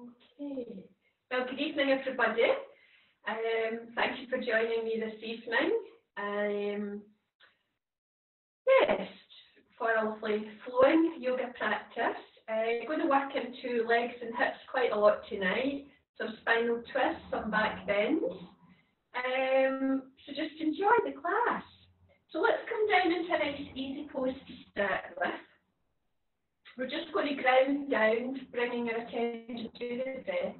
Okay. Well, good evening, everybody. Thank you for joining me this evening. Yes, for a lovely flowing yoga practice. Going to work into legs and hips quite a lot tonight. Some spinal twists, some back bends. So just enjoy the class. So let's come down into a nice easy pose to start with. We're just going to ground down, bringing our attention to the breath.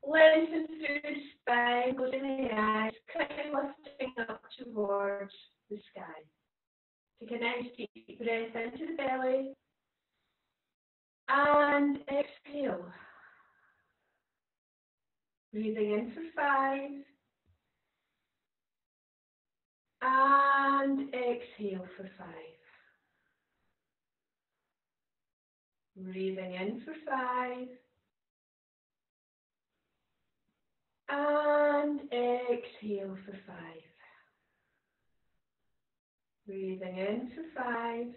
Lengthen through the spine, closing the eyes, kind of lifting up towards the sky. Take a nice deep breath into the belly and exhale. Breathing in for 5 and exhale for 5. Breathing in for 5 and exhale for 5. Breathing in for 5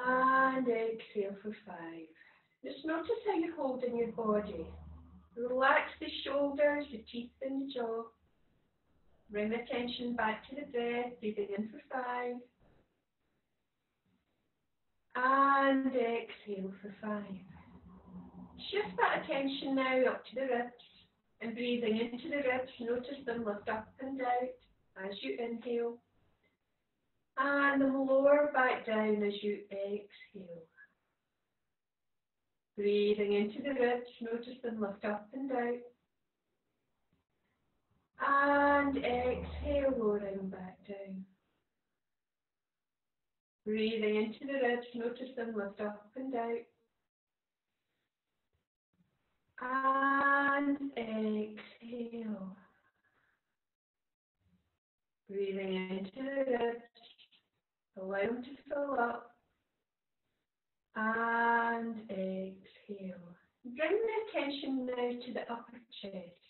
and exhale for 5. Just notice how you're holding your body. Relax the shoulders, the teeth and the jaw. Bring the attention back to the breath, breathing in for 5 and exhale for 5. Shift that attention now up to the ribs and breathing into the ribs. Notice them lift up and out as you inhale and them lower back down as you exhale. Breathing into the ribs, notice them lift up and out and exhale, lowering back down. Breathing into the ribs, notice them lift up and out and exhale. Breathing into the ribs, allow them to fill up and exhale. Bring the attention now to the upper chest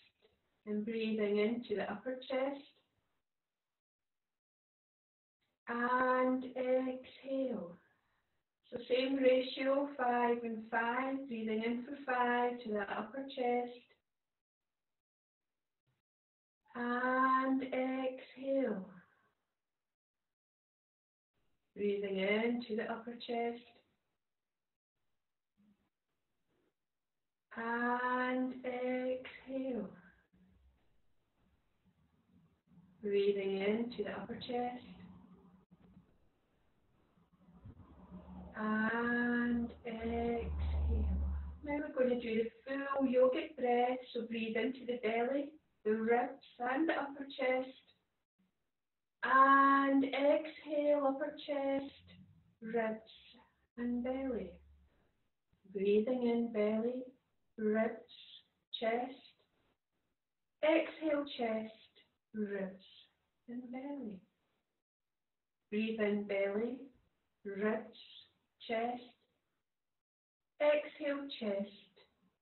and breathing into the upper chest and exhale. So same ratio, 5 and 5, breathing in for 5 to the upper chest and exhale. Breathing in to the upper chest and exhale. Breathing into the upper chest and exhale. Now we're going to do the full yogic breath. So breathe into the belly, the ribs and the upper chest. And exhale, upper chest, ribs and belly. Breathing in belly, ribs, chest. Exhale, chest, ribs and belly. Breathe in belly, ribs, chest. Exhale, chest,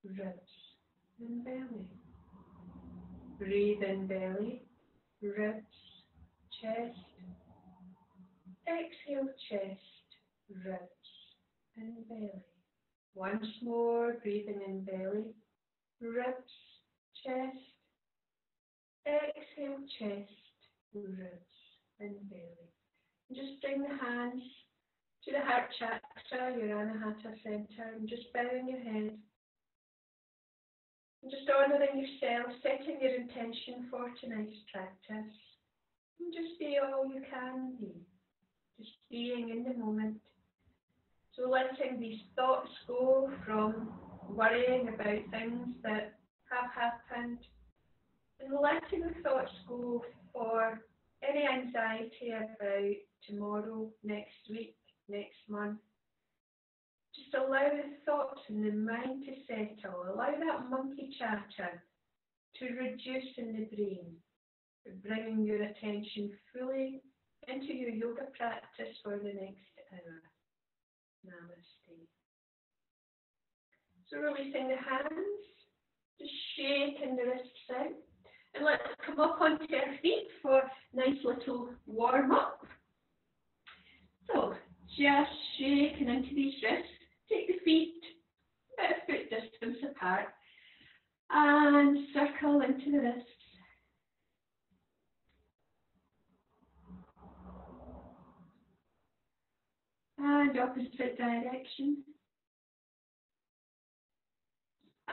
ribs and belly. Breathe in belly, ribs, chest. Exhale, chest, ribs and belly. Once more, breathing in belly, ribs, chest. Exhale, chest, ribs and belly. And just bring the hands to the heart chakra, your Anahata center, and just bowing your head. And just honouring yourself, setting your intention for tonight's practice. And just be all you can be. Just being in the moment. So letting these thoughts go from worrying about things that have happened. And letting the thoughts go for any anxiety about tomorrow, next week, next month. Just allow the thoughts and the mind to settle. Allow that monkey chatter to reduce in the brain. Bringing your attention fully into your yoga practice for the next hour. Namaste. So releasing the hands, just shaking the wrists out. And let's come up onto our feet for a nice little warm up. So just shaking into these wrists. Take the feet apart. And circle into the wrists. And opposite direction.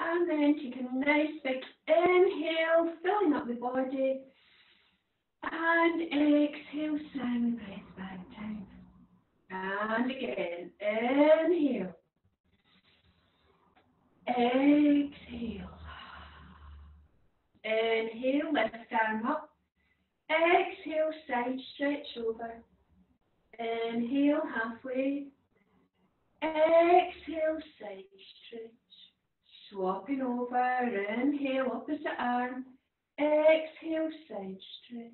And then take a nice big inhale, filling up the body. And exhale, send the breath back down. And again, inhale. Exhale. Inhale, lift arm up. Exhale, side stretch over. Inhale, halfway. Exhale, side stretch. Swapping over. Inhale, opposite arm. Exhale, side stretch.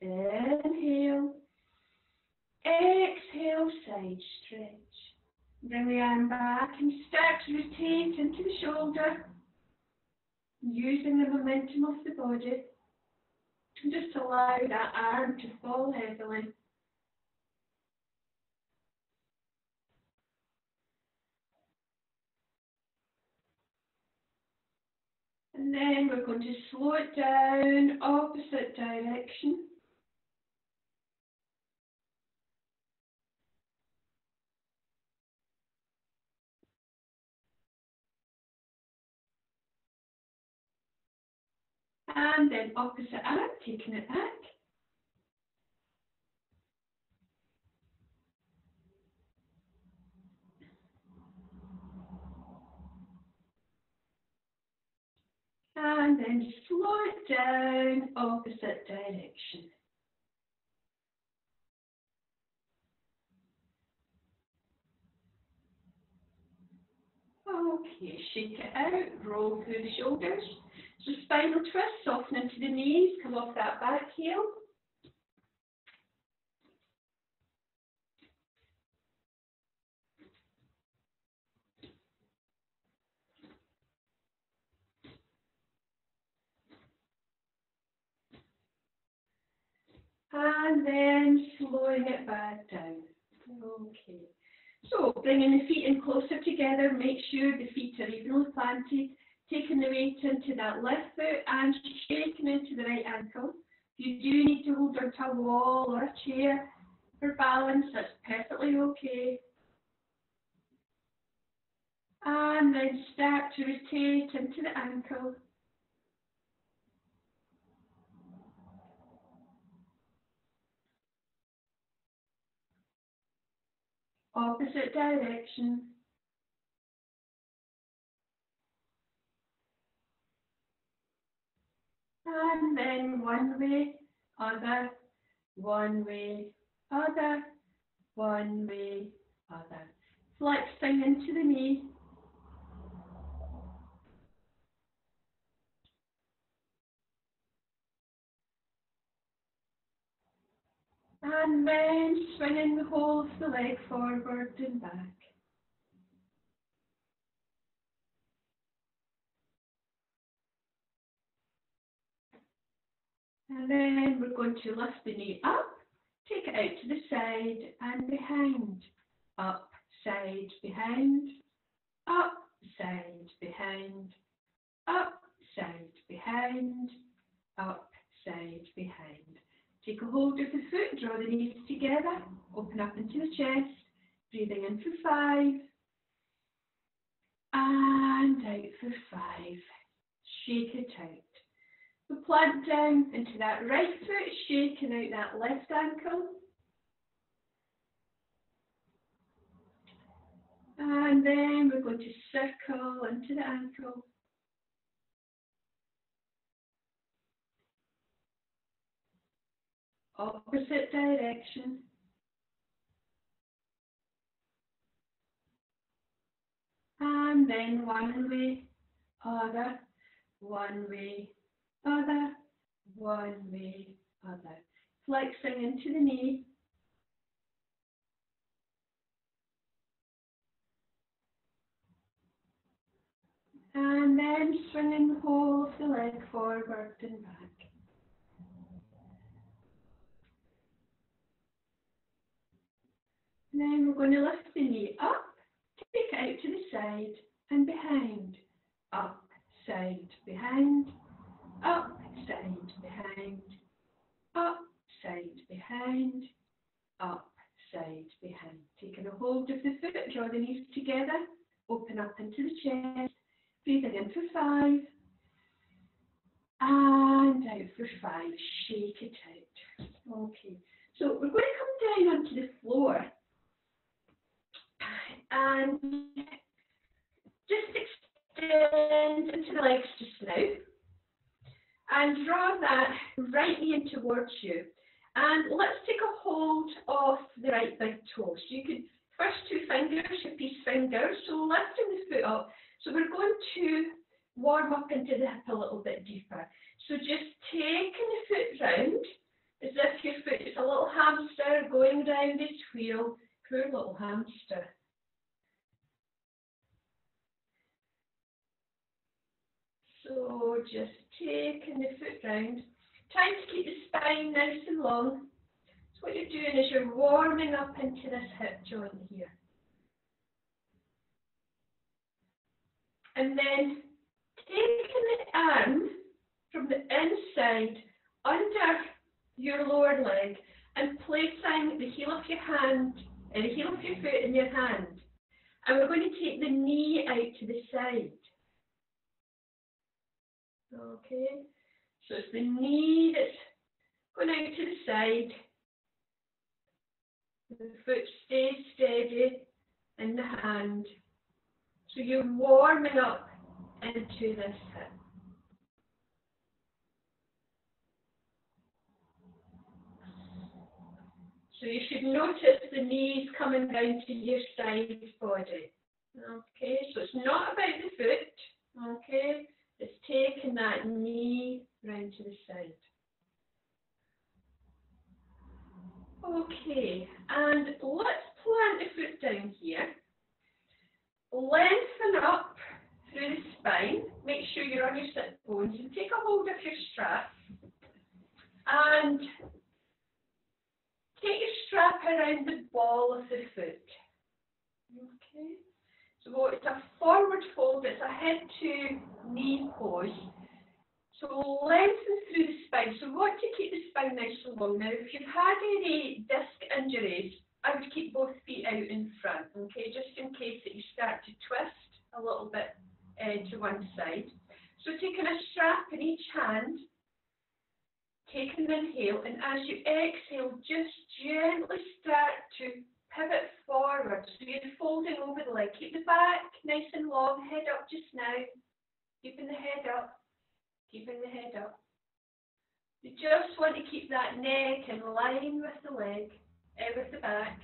Inhale. Exhale, side stretch. Bring the arm back and start to rotate into the shoulder. Using the momentum of the body. Just allow that arm to fall heavily. And then we're going to slow it down, opposite direction. And then opposite arm, taking it back. And then slow it down, opposite direction. Okay, shake it out, roll through the shoulders. So spinal twist, soften into the knees, come off that back heel. And then slowing it back down. Okay. So bringing the feet in closer together, make sure the feet are evenly planted, taking the weight into that left foot and shaking into the right ankle. If you do need to hold onto a wall or a chair for balance, that's perfectly okay. And then start to rotate into the ankle. Opposite direction. And then one way, other, one way, other, one way, other. Flexing into the knee. And then swinging the whole of the leg forward and back. And then we're going to lift the knee up, take it out to the side and behind. Up, side, behind. Up, side, behind. Up, side, behind. Up, side, behind. Take a hold of the foot, draw the knees together, open up into the chest, breathing in for 5, and out for 5. Shake it out. We plant down into that right foot, shaking out that left ankle. And then we're going to circle into the ankle. Opposite direction. And then one way, other, one way, other, one way, other. Flexing into the knee. And then swinging the whole of the leg forward and back. And then we're going to lift the knee up, take it out to the side and behind. up, side, behind, up, side, behind, up, side, behind, up, side, behind. Taking a hold of the foot, draw the knees together, open up into the chest, breathing in for 5, and out for 5, shake it out. Okay, so we're going to come down onto the floor, and just extend into the legs just now, and draw that right knee in towards you. And let's take a hold of the right big toe. So you can, first 2 fingers, your peace fingers, so lifting the foot up. So we're going to warm up into the hip a little bit deeper. So just taking the foot round, as if your foot is a little hamster going round its wheel. Poor little hamster. So just taking the foot round, trying to keep the spine nice and long. So what you're doing is you're warming up into this hip joint here. And then taking the arm from the inside under your lower leg and placing the heel of your hand, the heel of your foot in your hand. And we're going to take the knee out to the side. Okay, so it's the knee that's going out to the side. The foot stays steady in the hand. So you're warming up into this hip. So you should notice the knees coming down to your side body. Okay, so it's not about the foot. Okay, it's taking that knee round to the side. Okay, and let's plant the foot down here. Lengthen up through the spine. Make sure you're on your sit bones and take a hold of your strap. And take your strap around the ball of the foot. Okay, so it's a forward fold, it's a head to knee pose. So lengthen through the spine. So we want to keep the spine nice and long. Now, if you've had any disc injuries, I would keep both feet out in front, okay, just in case that you start to twist a little bit to one side. So taking a strap in each hand, taking an inhale, and as you exhale, just gently start to pivot forward. So you're folding over the leg. Keep the back nice and long, head up just now, keeping the head up. Keeping the head up. You just want to keep that neck in line with the leg, with the back.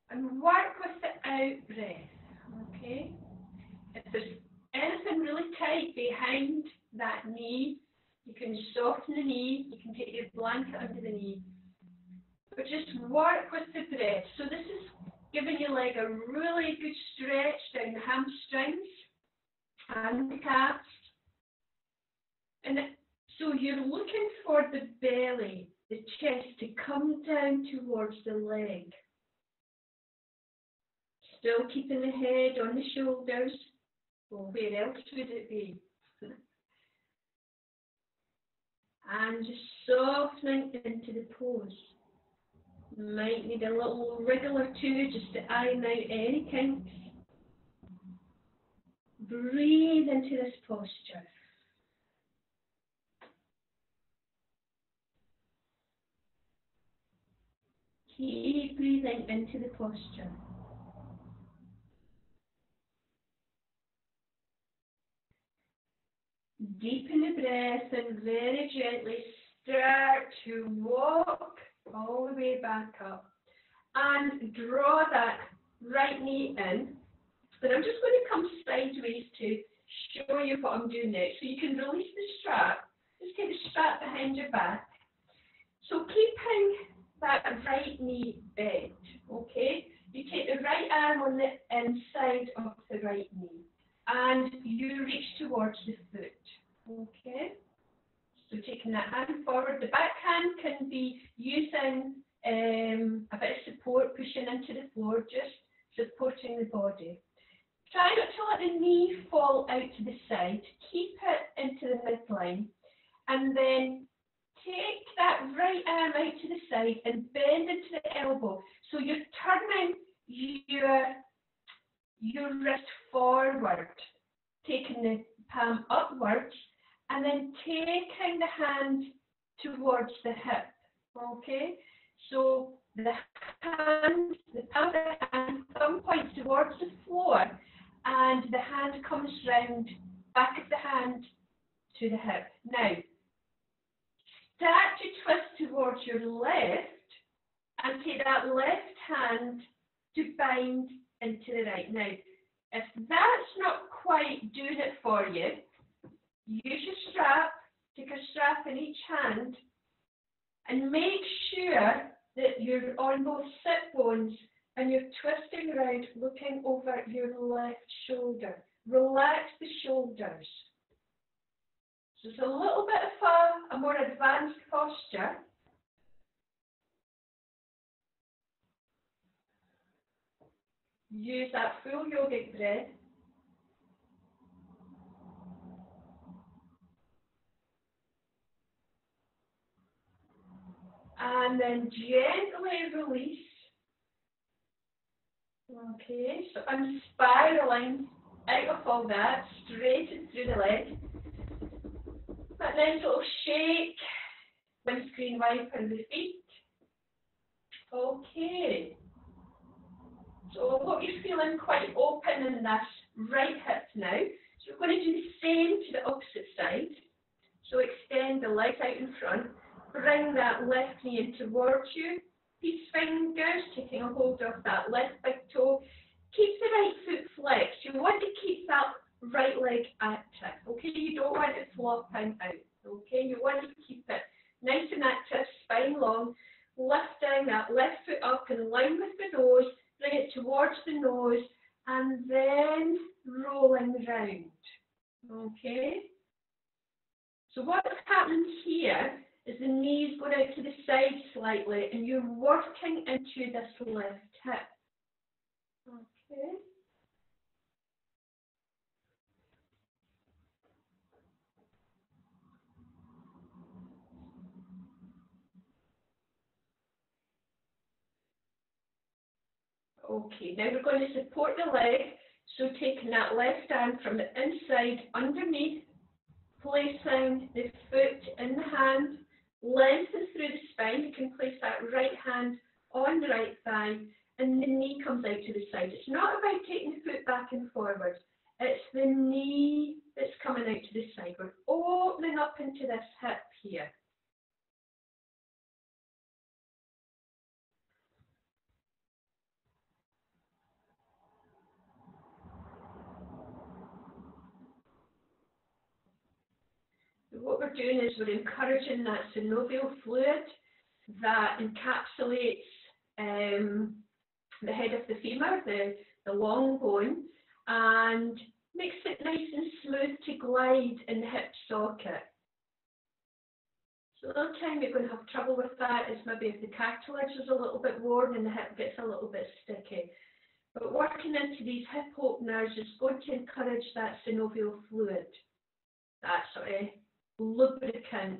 And work with the out breath, okay? If there's anything really tight behind that knee, you can soften the knee, you can take your blanket under the knee. But just work with the breath. So this is giving your leg a really good stretch down the hamstrings and the calves. And so you're looking for the belly, the chest to come down towards the leg. Still keeping the head on the shoulders. Well, where else would it be? And just softening into the pose. Might need a little wriggle or two just to iron out any kinks. Breathe into this posture. Keep breathing into the posture. Deepen the breath and very gently start to walk all the way back up. And draw that right knee in. And I'm just going to come sideways to show you what I'm doing next. So you can release the strap. Just take the strap behind your back. So keeping that right knee bent, okay? You take the right arm on the inside of the right knee. And you reach towards the foot, okay? So taking that hand forward. The back hand can be using a bit of support, pushing into the floor, just body. Try not to let the knee fall out to the side. Keep it into the midline. And then take that right arm out to the side and bend into the elbow. So you're turning your wrist forward, taking the palm upwards, and then taking the hand towards the hip. Okay? So the hand, the palm of the hand, thumb points towards the floor, and the hand comes round, back of the hand to the hip. Now, start to twist towards your left and take that left hand to bind into the right. Now, if that's not quite doing it for you, use your strap, take a strap in each hand, and make sure that you're on both sit bones and you're twisting around, looking over your left shoulder. Relax the shoulders. So it's a little bit of a more advanced posture. Use that full yogic breath. And then gently release. Okay, so I'm spiraling out of all that, straight and through the leg. That nice little shake, windscreen wiper the feet. Okay. So I hope you're feeling quite open in this right hip now. So we're going to do the same to the opposite side. So extend the legs out in front. Bring that left knee in towards you. These fingers taking a hold of that left big toe. Keep the right foot flexed. You want to keep that right leg active. Okay, you don't want it flopping out. Okay, you want to keep it nice and active, spine long. Lifting that left foot up in line with the nose. Bring it towards the nose and then rolling round. Okay? So what's happening here is the knees going out to the side slightly and you're working into this left hip. Okay? Okay, now we're going to support the leg. So taking that left arm from the inside underneath, placing the foot in the hand, lengthen through the spine. You can place that right hand on the right thigh, and the knee comes out to the side. It's not about taking the foot back and forward. It's the knee that's coming out to the side. We're opening up into this hip here. What we're doing is we're encouraging that synovial fluid that encapsulates the head of the femur, the long bone, and makes it nice and smooth to glide in the hip socket. So the other time you're going to have trouble with that is maybe if the cartilage is a little bit worn and the hip gets a little bit sticky. But working into these hip openers is going to encourage that synovial fluid, that sort of lubricant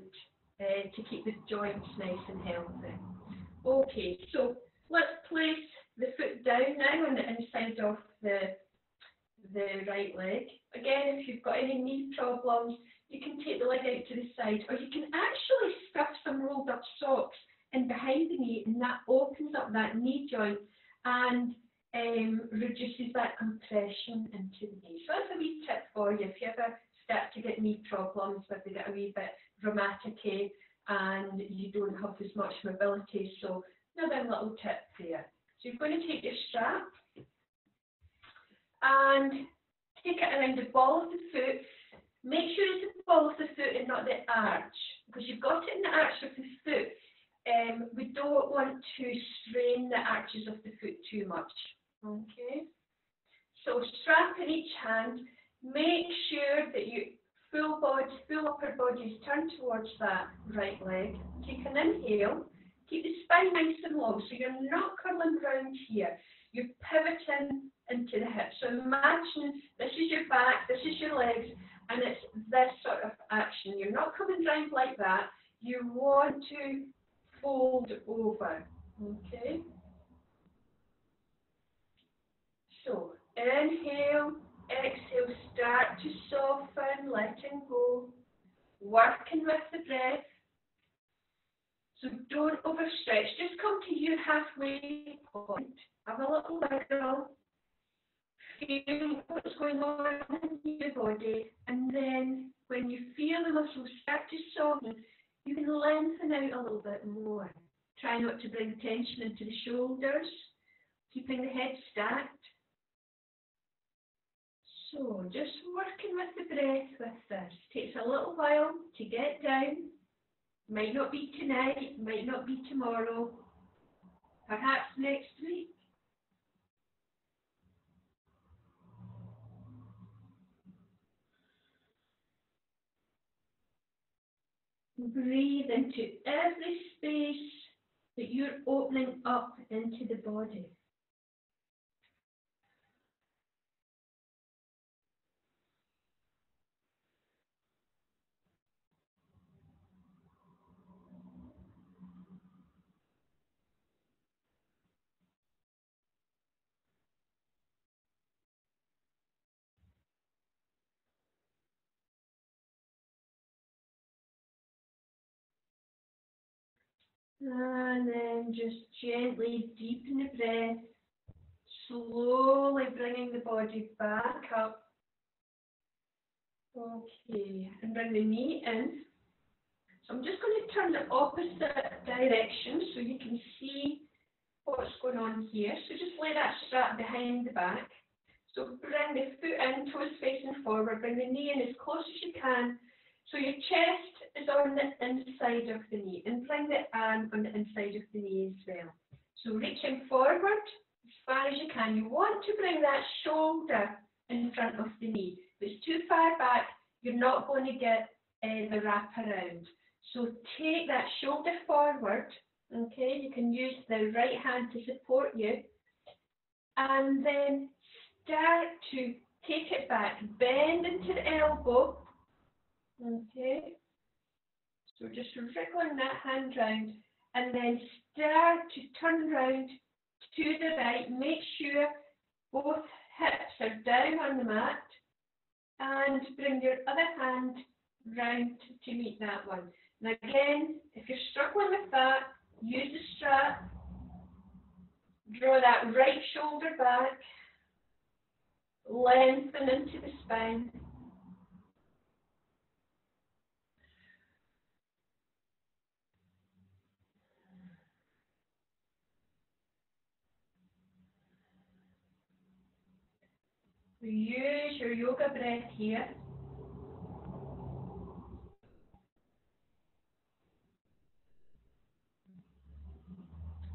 to keep the joints nice and healthy. Okay, so let's place the foot down now on the inside of the right leg. Again, if you've got any knee problems, you can take the leg out to the side, or you can actually stuff some rolled up socks in behind the knee, and that opens up that knee joint and reduces that compression into the knee. So that's a wee tip for you if you ever start to get knee problems, where they get a wee bit rheumatic and you don't have as much mobility. So another little tip there. So you're going to take your strap and take it around the ball of the foot. Make sure it's the ball of the foot and not the arch, because you've got it in the arch of the foot. We don't want to strain the arches of the foot too much. Okay. So strap in each hand. Make sure that your full upper body is turned towards that right leg. Take an inhale. Keep the spine nice and long, so you're not curling round here. You're pivoting into the hips. So imagine this is your back, this is your legs, and it's this sort of action. You're not coming round like that. You want to fold over, okay? So inhale, exhale, start to soften, letting go, working with the breath. So don't overstretch, just come to your halfway point, have a little wiggle, feel what's going on in your body, and then when you feel the muscles start to soften, you can lengthen out a little bit more. Try not to bring tension into the shoulders, keeping the head stacked. So just working with the breath with this. Takes a little while to get down. Might not be tonight, might not be tomorrow, perhaps next week. Breathe into every space that you're opening up into the body. And then just gently deepen the breath, slowly bringing the body back up. Okay, and bring the knee in. So I'm just going to turn the opposite direction so you can see what's going on here. So just lay that strap behind the back. So bring the foot in, toes facing forward, bring the knee in as close as you can. So your chest is on the inside of the knee, and bring the arm on the inside of the knee as well. So reaching forward as far as you can. You want to bring that shoulder in front of the knee. If it's too far back, you're not going to get the wrap around. So take that shoulder forward, okay? You can use the right hand to support you. And then start to take it back, bend into the elbow, okay? So just wriggling that hand round, and then start to turn round to the right. Make sure both hips are down on the mat, and bring your other hand round to meet that one. And again, if you're struggling with that, use the strap, draw that right shoulder back, lengthen into the spine. Use your yoga breath here.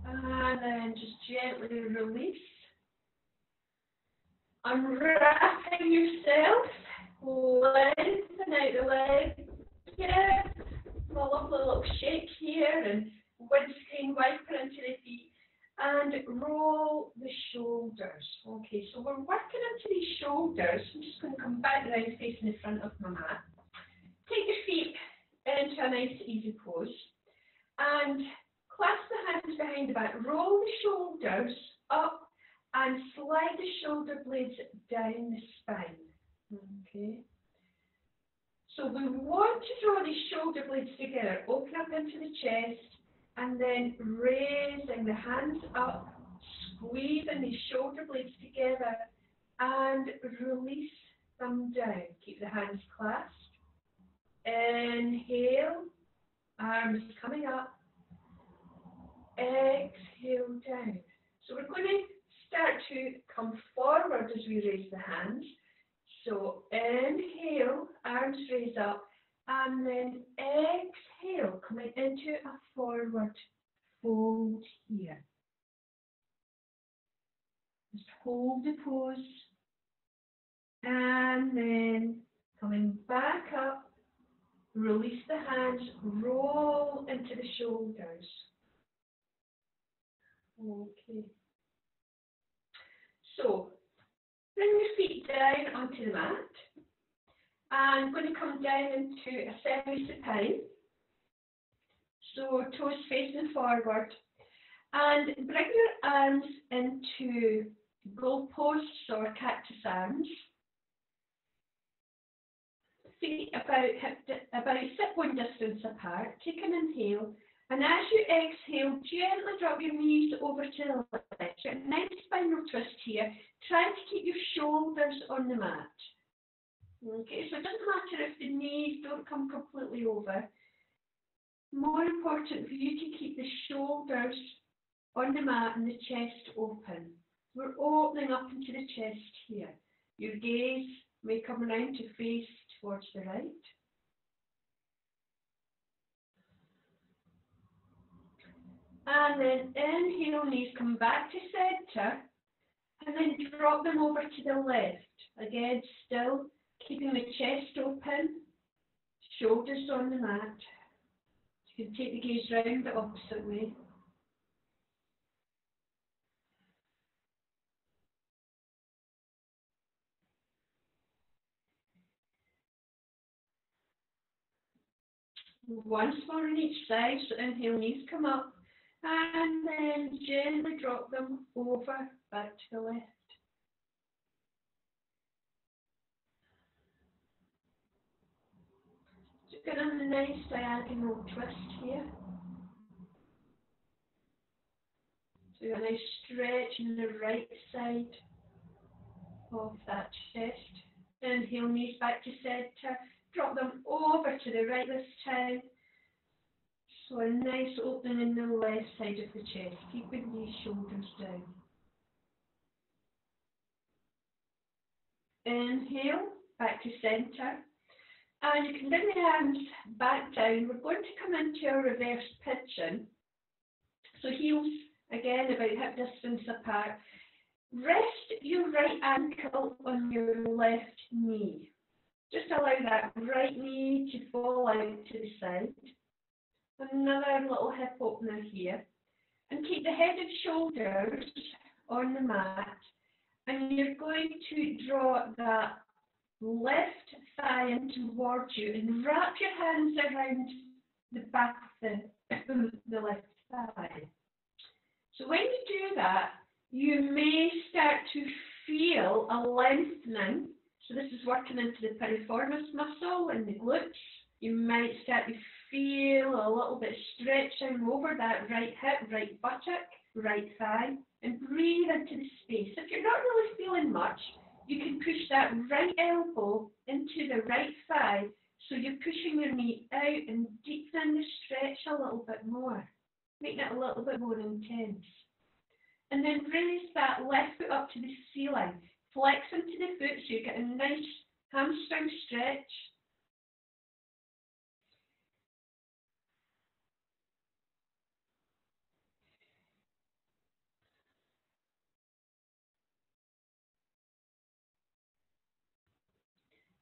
And then just gently release. Unwrapping yourself. Lengthen out the legs. Yeah. A lovely little shake here, and windscreen wiper into the feet. And roll the shoulders. Okay, so we're working into these shoulders. I'm just going to come back around facing the front of my mat. Take your feet into a nice easy pose. And clasp the hands behind the back. Roll the shoulders up and slide the shoulder blades down the spine. Okay. So we want to draw these shoulder blades together. Open up into the chest. And then raising the hands up, squeezing these shoulder blades together, and release them down. Keep the hands clasped. Inhale, arms coming up. Exhale down. So we're going to start to come forward as we raise the hands. So inhale, arms raise up. And then exhale, coming into a forward fold here. Just hold the pose. And then coming back up, release the hands, roll into the shoulders. Okay. So Bring your feet down onto the mat. And I'm going to come down into a semi-supine. So toes facing forward. And bring your arms into goalposts or cactus arms. Feet about hip bone distance apart. Take an inhale. And as you exhale, gently drop your knees over to the left. Get a nice spinal twist here. Try to keep your shoulders on the mat. Okay, so it doesn't matter if the knees don't come completely over. More important for you to keep the shoulders on the mat and the chest open. We're opening up into the chest here. Your gaze may come around to face towards the right. And then inhale, knees come back to centre. And then drop them over to the left. Again, still keeping the chest open, shoulders on the mat. You can take the gaze round the opposite way. Once more on each side, so inhale, knees come up. And then gently drop them over, back to the left. So get a nice diagonal twist here. So a nice stretch in the right side of that chest. Inhale, knees back to centre. Drop them over to the right this time. So a nice opening in the left side of the chest, keeping these shoulders down. Inhale, back to centre. And you can bring the arms back down. We're going to come into a reverse pigeon. So heels, again, about hip distance apart. Rest your right ankle on your left knee. Just allow that right knee to fall out to the side. Another little hip opener here. And keep the head and shoulders on the mat. And you're going to draw that left thigh in towards you and wrap your hands around the back of the left thigh. So when you do that, you may start to feel a lengthening. So this is working into the piriformis muscle and the glutes. You might start to feel a little bit stretching over that right hip, right buttock, right thigh, and breathe into the space. If you're not really feeling much, you can push that right elbow into the right thigh, so you're pushing your knee out and deepening the stretch a little bit more, making it a little bit more intense. And then raise that left foot up to the ceiling. Flex into the foot so you get a nice hamstring stretch.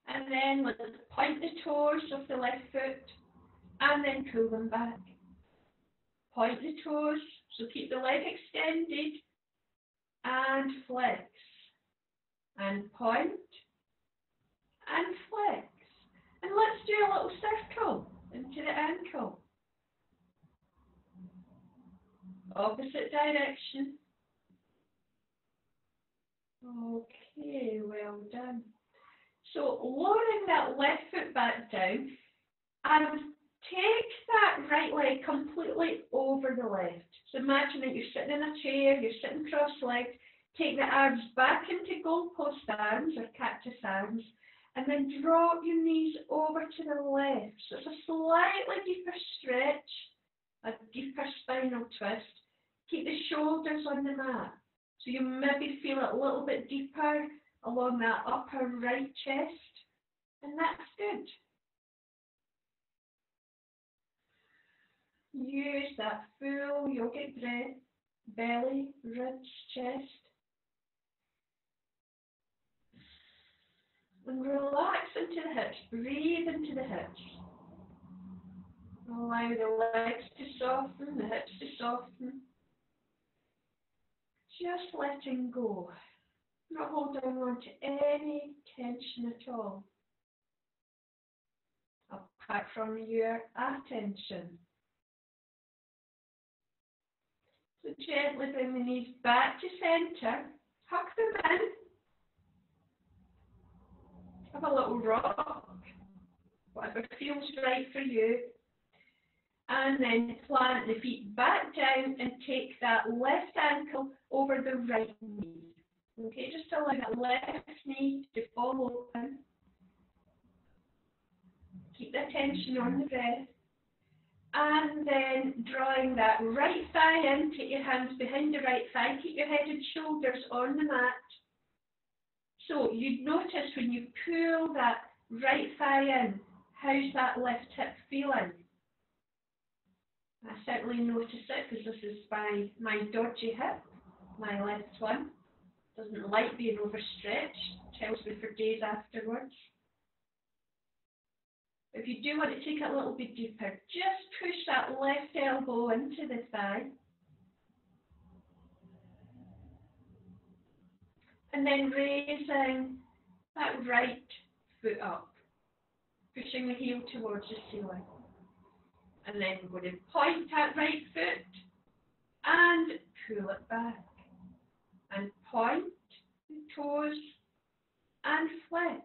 And then let's point the toes of the left foot and then pull them back. Point the toes, so keep the leg extended and flex. And point and flex. And let's do a little circle into the ankle. Opposite direction. Okay, well done. So lowering that left foot back down and take that right leg completely over the left. So imagine that you're sitting in a chair, you're sitting cross-legged. Take the arms back into goalpost arms or cactus arms, and then drop your knees over to the left. So it's a slightly deeper stretch, a deeper spinal twist. Keep the shoulders on the mat. So you maybe feel it a little bit deeper along that upper right chest, and that's good. Use that full yogic breath, belly, ribs, chest. And relax into the hips, breathe into the hips. Allow the legs to soften, the hips to soften. Just letting go. Not holding on to any tension at all, apart from your attention. So gently bring the knees back to centre, tuck them in, have a little rock, whatever feels right for you, and then plant the feet back down and take that left ankle over the right knee. Okay, just allow that left knee to fall open. Keep the attention on the breath. And then drawing that right thigh in, take your hands behind the right thigh, keep your head and shoulders on the mat. So you'd notice when you pull that right thigh in, how's that left hip feeling? I certainly notice it because this is my dodgy hip, my left one. Doesn't like being overstretched, tells me for days afterwards. If you do want to take it a little bit deeper, just push that left elbow into the thigh. And then raising that right foot up, pushing the heel towards the ceiling. And then we're going to point that right foot and pull it back. And point the toes and flex.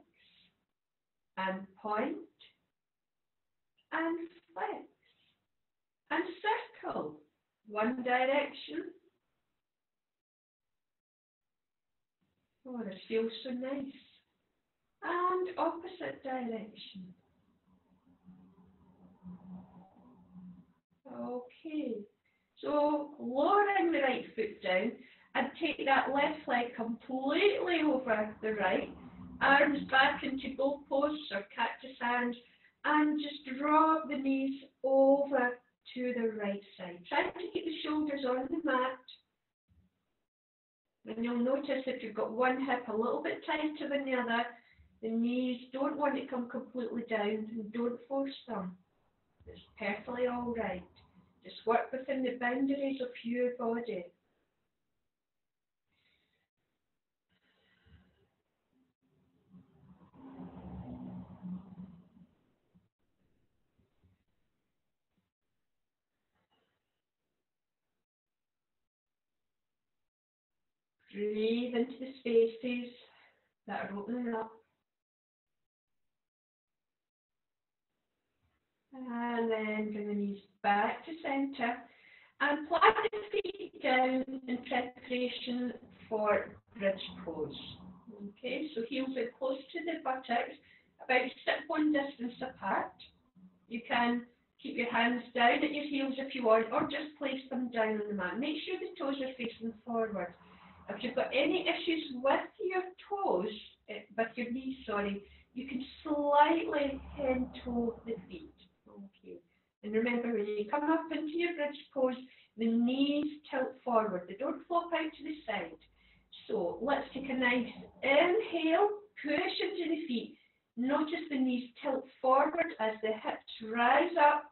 And point and flex. And circle. One direction. Oh, this feels so nice. And opposite direction. Okay. So lowering the right foot down and take that left leg completely over the right. Arms back into goalposts or cactus hands. And just drop the knees over to the right side. Try to keep the shoulders on the mat. And you'll notice if you've got one hip a little bit tighter than the other, the knees don't want to come completely down and don't force them. It's perfectly all right. Just work within the boundaries of your body. Breathe into the spaces that are opening up. And then bring the knees back to centre and plant the feet down in preparation for bridge pose. Okay, so heels are close to the buttocks, about hip one distance apart. You can keep your hands down at your heels if you want, or just place them down on the mat. Make sure the toes are facing forward. If you've got any issues with your toes, with your knees, sorry, you can slightly hen toe the feet. Okay. And remember, when you come up into your bridge pose, the knees tilt forward. They don't flop out to the side. So let's take a nice inhale, push into the feet. Notice the knees tilt forward as the hips rise up.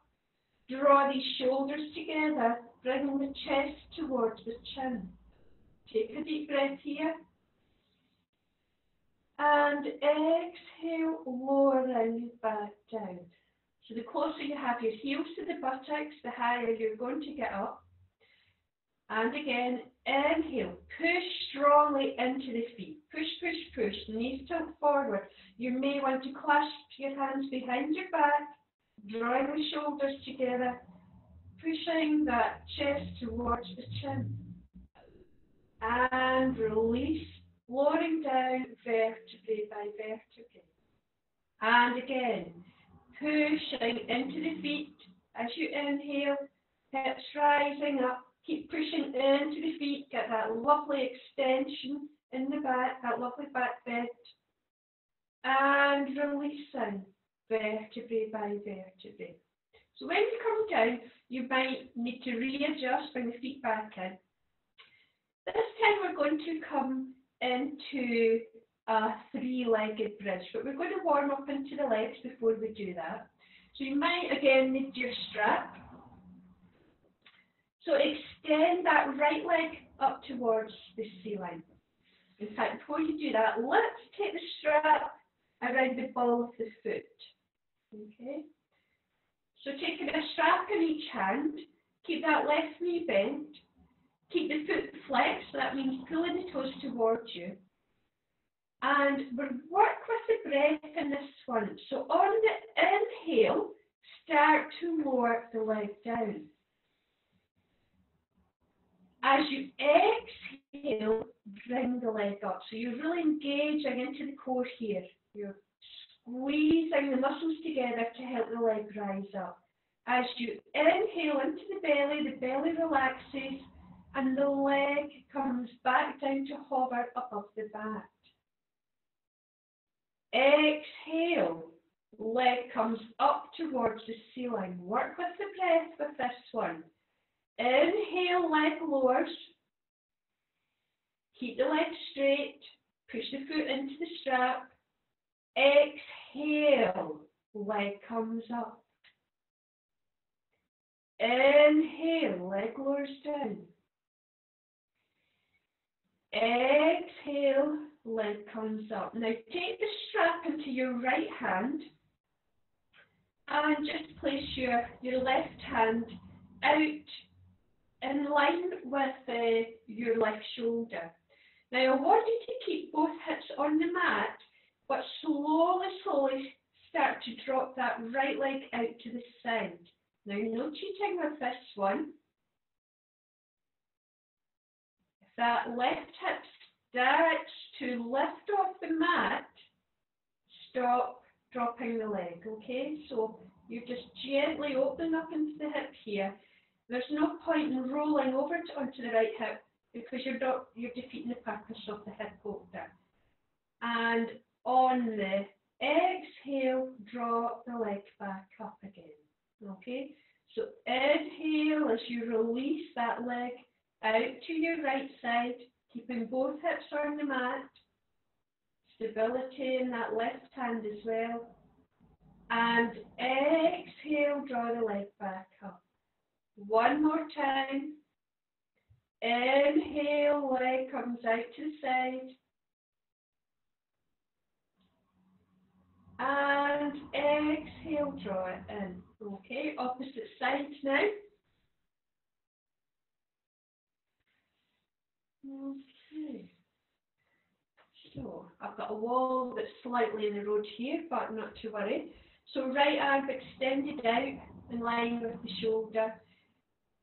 Draw these shoulders together, bringing the chest towards the chin. Take a deep breath here. And exhale, lowering back down. So the closer you have your heels to the buttocks, the higher you're going to get up. And again, inhale, push strongly into the feet. Push, push, push. Knees tilt forward. You may want to clasp your hands behind your back, drawing the shoulders together, pushing that chest towards the chin. And release, lowering down vertebrae by vertebrae. And again, pushing into the feet as you inhale, hips rising up. Keep pushing into the feet, get that lovely extension in the back, that lovely back bend. And releasing vertebrae by vertebrae. So when you come down, you might need to readjust, bring the feet back in. This time we're going to come into a three-legged bridge, but we're going to warm up into the legs before we do that. So you might again need your strap. So extend that right leg up towards the ceiling. In fact, before you do that, let's take the strap around the ball of the foot. Okay? So taking a strap in each hand, keep that left knee bent, keep the foot flexed, so that means pulling the toes towards you. And we'll work with the breath in this one. So on the inhale, start to lower the leg down. As you exhale, bring the leg up. So you're really engaging into the core here. You're squeezing the muscles together to help the leg rise up. As you inhale into the belly relaxes and the leg comes back down to hover above the back. Exhale, leg comes up towards the ceiling. Work with the breath with this one. Inhale, leg lowers. Keep the leg straight. Push the foot into the strap. Exhale, leg comes up. Inhale, leg lowers down. Exhale, leg comes up. Now take the strap into your right hand and just place your left hand out in line with your left shoulder. Now I want you to keep both hips on the mat, but slowly start to drop that right leg out to the side. Now no cheating with this one. If that left hip starts to lift off the mat, stop dropping the leg, okay? So you just gently open up into the hip here. There's no point in rolling over onto the right hip because you're defeating the purpose of the hip holder. And on the exhale, draw the leg back up again, okay? So inhale as you release that leg out to your right side, keeping both hips on the mat, stability in that left hand as well. And exhale, draw the leg back up. One more time. Inhale, leg comes out to the side. And exhale, draw it in. Okay, opposite sides now. Okay. So I've got a wall that's slightly in the road here, but not to worry. So right arm extended out in line with the shoulder.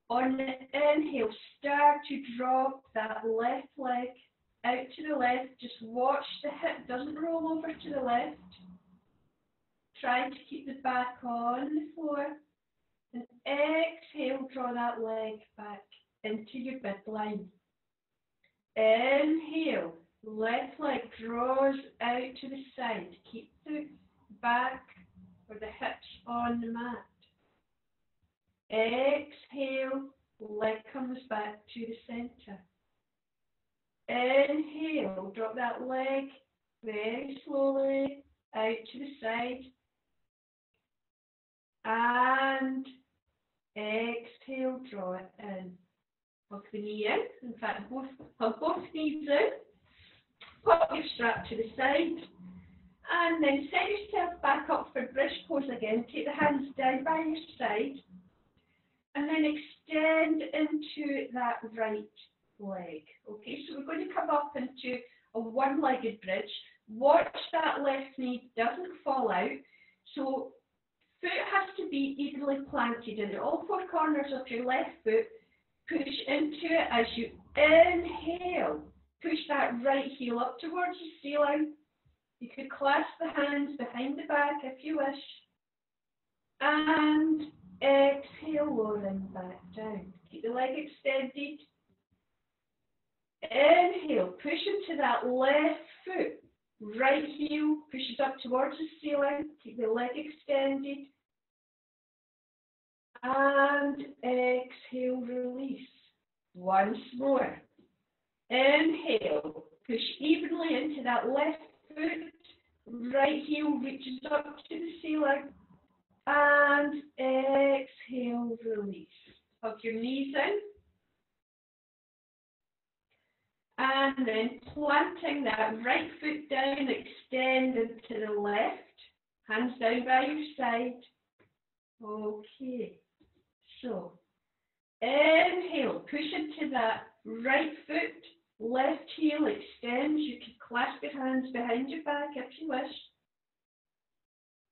On the inhale, start to drop that left leg out to the left. Just watch the hip doesn't roll over to the left. Try to keep the back on the floor. And exhale, draw that leg back into your midline. Inhale, left leg draws out to the side. Keep the back or the hips on the mat. Exhale, leg comes back to the center. Inhale, drop that leg very slowly out to the side. And exhale, draw it in. Hug the knee in. In fact, hug both knees in. Pop your strap to the side. And then set yourself back up for bridge pose again. Take the hands down by your side. And then extend into that right leg. Okay, so we're going to come up into a one-legged bridge. Watch that left knee doesn't fall out. So foot has to be evenly planted in all four corners of your left foot. Push into it as you inhale. Push that right heel up towards the ceiling. You could clasp the hands behind the back if you wish. And exhale, lowering back down. Keep the leg extended. Inhale, push into that left foot. Right heel pushes up towards the ceiling. Keep the leg extended. And exhale, release. Once more. Inhale, push evenly into that left foot. Right heel reaches up to the ceiling. And exhale, release. Hug your knees in. And then planting that right foot down, extending to the left. Hands down by your side. Okay. So, inhale, push into that right foot. Left heel extends. You can clasp your hands behind your back if you wish.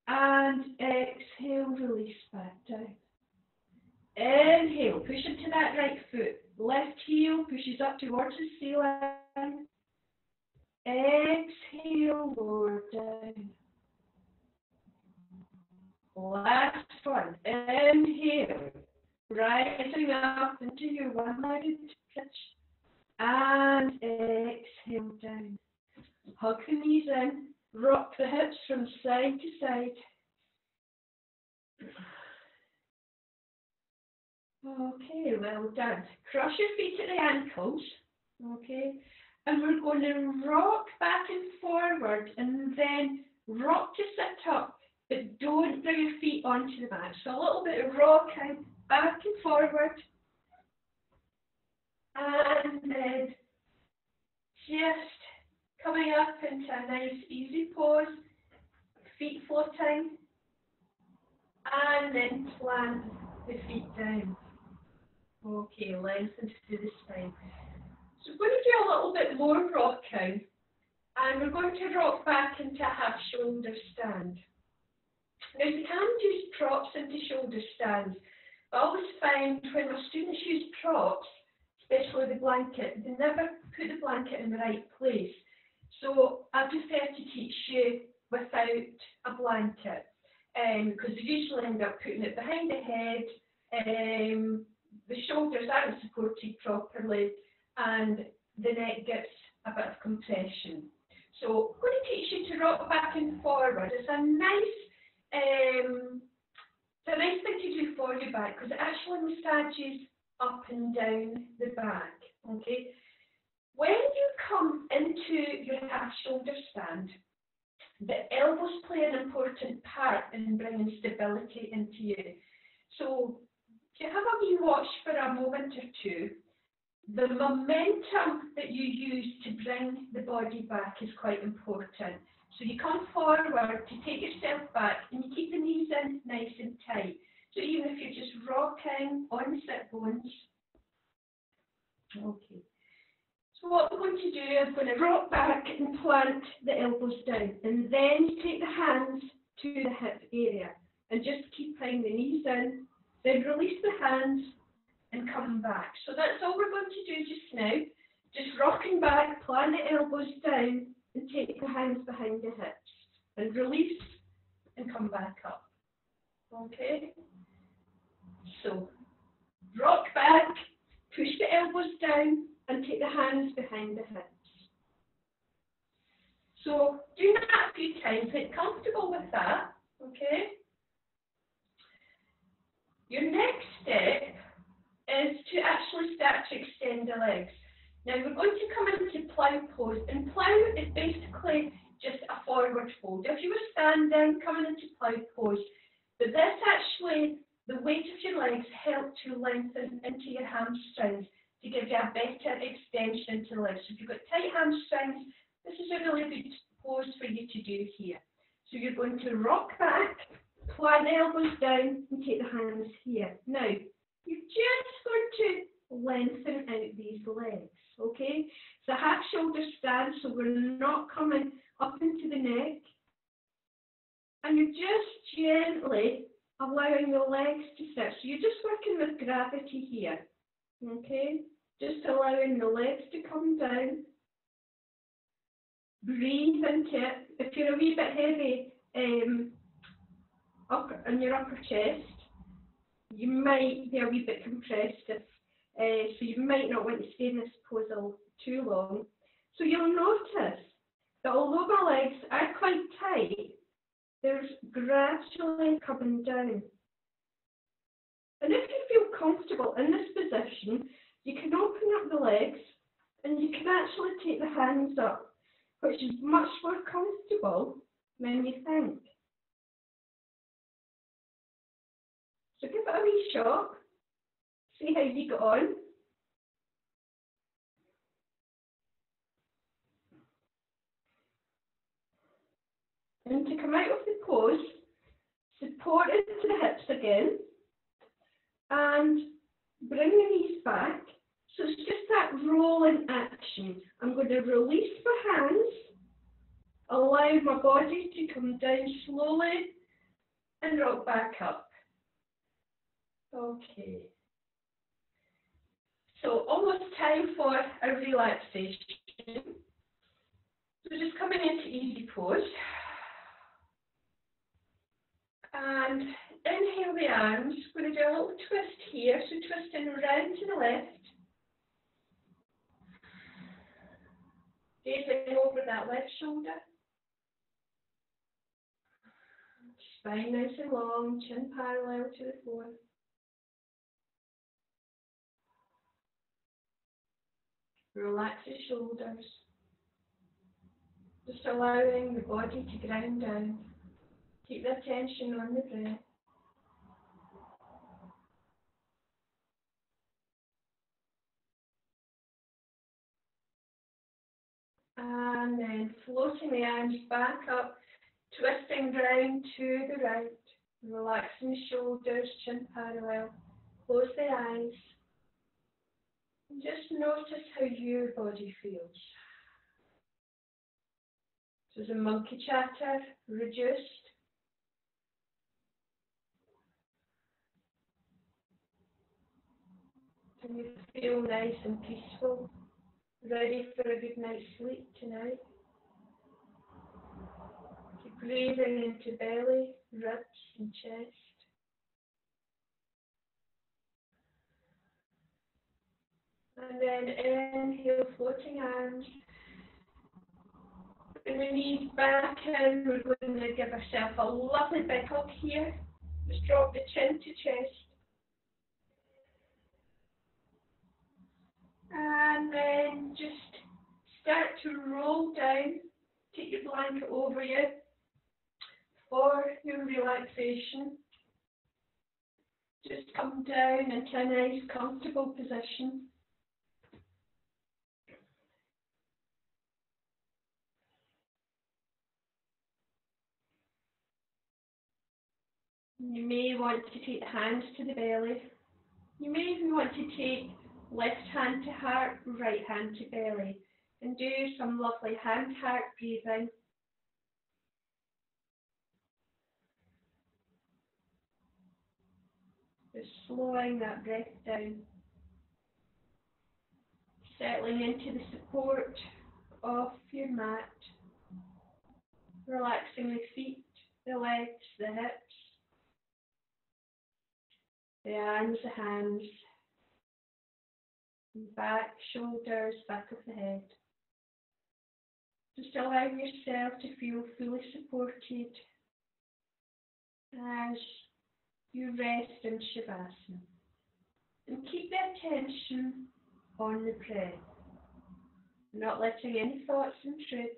And exhale, release back down. Inhale, push into that right foot. Left heel pushes up towards the ceiling. Exhale, lower down. Last one. Inhale, rising up into your one-legged pitch. And exhale down. Hug the knees in. Rock the hips from side to side. Okay, well done. Cross your feet at the ankles. Okay. And we're going to rock back and forward and then rock to sit up, but don't bring your feet onto the mat. So a little bit of rocking back and forward. And then just coming up into a nice easy pose, feet floating, and then plant the feet down. Okay, lengthen through the spine. So we're going to do a little bit more rocking, and we're going to rock back into a half shoulder stand. Now you can use props into shoulder stands, but I always find when my students use props, especially the blanket, they never put the blanket in the right place. So I prefer to teach you without a blanket, because they usually end up putting it behind the head, the shoulders aren't supported properly, and the neck gets a bit of compression. So I'm going to teach you to rock back and forward. It's a nice thing to do for your back, because it actually massages up and down the back. Okay. When you come into your half shoulder stand, the elbows play an important part in bringing stability into you. So if you have a wee watch for a moment or two, the momentum that you use to bring the body back is quite important. So you come forward to take yourself back and you keep the knees in nice and tight. So even if you're just rocking on the sit bones. Okay. So what we're going to do is we're going to rock back and plant the elbows down, and then you take the hands to the hip area and just keep tying the knees in, then release the hands and come back. So that's all we're going to do just now. Just rocking back, plant the elbows down and take the hands behind the hips and release and come back up. Okay? So rock back, push the elbows down and take the hands behind the hips. So do that a few times. Get comfortable with that. Okay? Your next step is to actually start to extend the legs. Now we're going to come into plough pose, and plough is basically just a forward fold. If you were standing, coming into plough pose, but this actually, the weight of your legs help to lengthen into your hamstrings to give you a better extension into the legs. So if you've got tight hamstrings, this is a really good pose for you to do here. So you're going to rock back, plant the elbows down and take the hands here. Now, you're just going to lengthen out these legs, okay? It's a half shoulder stand, so we're not coming up into the neck. And you're just gently allowing the legs to sit. So you're just working with gravity here, okay? Just allowing the legs to come down. Breathe into it. If you're a wee bit heavy up in your upper chest, you might be a wee bit compressed, so you might not want to stay in this pose too long. So you'll notice that although my legs are quite tight, they're gradually coming down. And if you feel comfortable in this position, you can open up the legs and you can actually take the hands up, which is much more comfortable than you think. So give it a wee shot, see how you get on. And to come out of the pose, support into the hips again, and bring the knees back. So it's just that rolling action. I'm going to release my hands, allow my body to come down slowly and rock back up. Okay. So almost time for a relaxation. So just coming into easy pose. And inhale the arms. Going to do a little twist here. So twisting round to the left. Gazing over that left shoulder. Spine nice and long, chin parallel to the floor. Relax the shoulders. Just allowing the body to ground down. Keep the attention on the breath. And then floating the arms back up, twisting round to the right. Relaxing the shoulders, chin parallel. Close the eyes. And just notice how your body feels. So the monkey chatter reduced. And you feel nice and peaceful. Ready for a good night's sleep tonight. Keep breathing into belly, ribs and chest. And then inhale, floating arms. Bring the knees back in. We're going to give ourselves a lovely big hug here. Just drop the chin to chest. And then just start to roll down. Take your blanket over you for your relaxation. Just come down into a nice comfortable position. You may want to take the hands to the belly. You may even want to take left hand to heart, right hand to belly, and do some lovely hand-heart breathing. Just slowing that breath down. Settling into the support of your mat. Relaxing the feet, the legs, the hips, the arms, the hands, back, shoulders, back of the head. Just allowing yourself to feel fully supported as you rest in Shavasana. And keep the attention on the breath, not letting any thoughts intrude.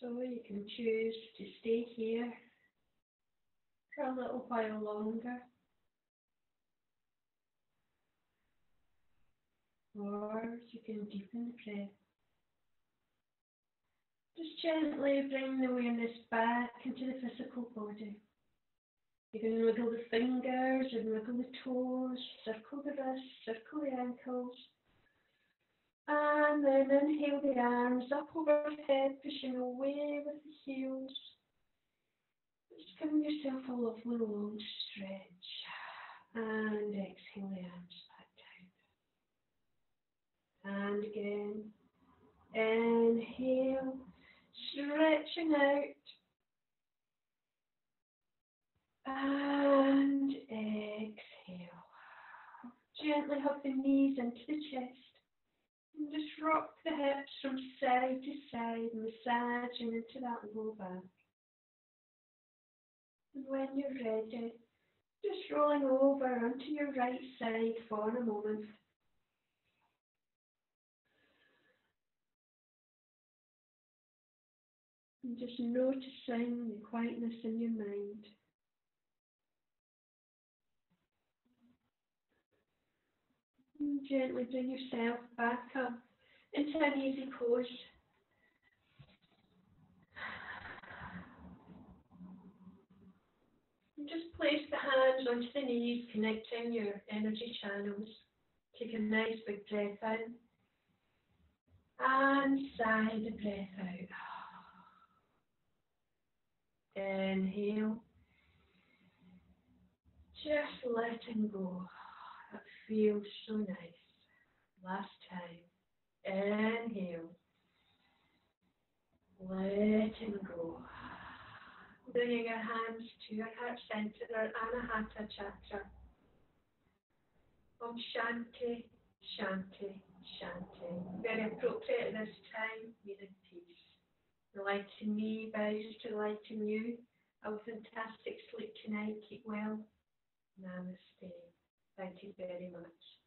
So you can choose to stay here for a little while longer, or you can deepen the breath. Just gently bring the awareness back into the physical body. You can wiggle the fingers and wiggle the toes, circle the wrists, circle the ankles. And then inhale the arms up overhead, pushing away with the heels. Just giving yourself a lovely long stretch. And exhale the arms back down. And again. Inhale, stretching out. And exhale. Gently hug the knees into the chest. And just rock the hips from side to side, massaging into that low back. And when you're ready, just rolling over onto your right side for a moment. And just noticing the quietness in your mind. And gently bring yourself back up into an easy pose. And just place the hands onto the knees, connecting your energy channels. Take a nice big breath in. And sigh the breath out. Inhale. Just letting go. That feels so nice. Last time. Inhale. Letting go. Bringing your hands to your heart center, Anahata chakra. Om Shanti, Shanti, Shanti. Very appropriate at this time, meaning peace. The light in me bows to the light in you. Have a fantastic sleep tonight. Keep well. Namaste. Thank you very much.